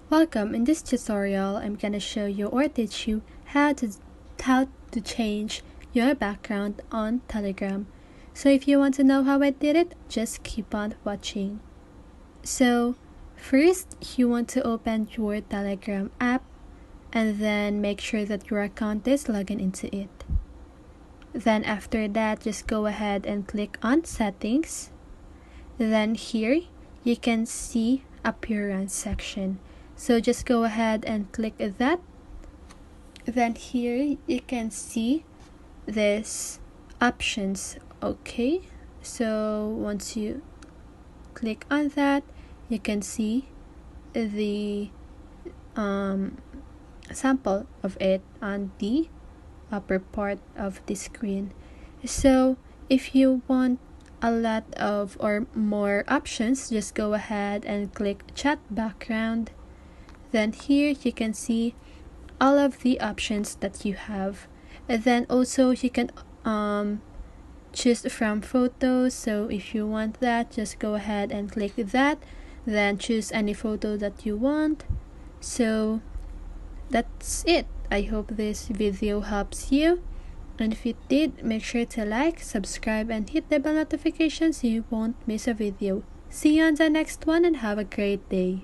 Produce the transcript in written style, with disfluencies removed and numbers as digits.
Welcome. In this tutorial, I'm gonna show you or teach you how to change your background on Telegram. So if you want to know how I did it, just keep on watching. So first, you want to open your Telegram app and then make sure that your account is logged into it. Then after that, just go ahead and click on settings. Then here you can see appearance section. So just go ahead and click that. Then here you can see this options. Okay, so once you click on that, you can see the sample of it on the upper part of the screen. So if you want a lot of or more options, just go ahead and click chat background. Then here you can see all of the options that you have, and then also you can choose from photos. So if you want that, just go ahead and click that, then choose any photo that you want. So that's it. I hope this video helps you, and if it did, make sure to like, subscribe, and hit the bell notification so you won't miss a video. See you on the next one and have a great day.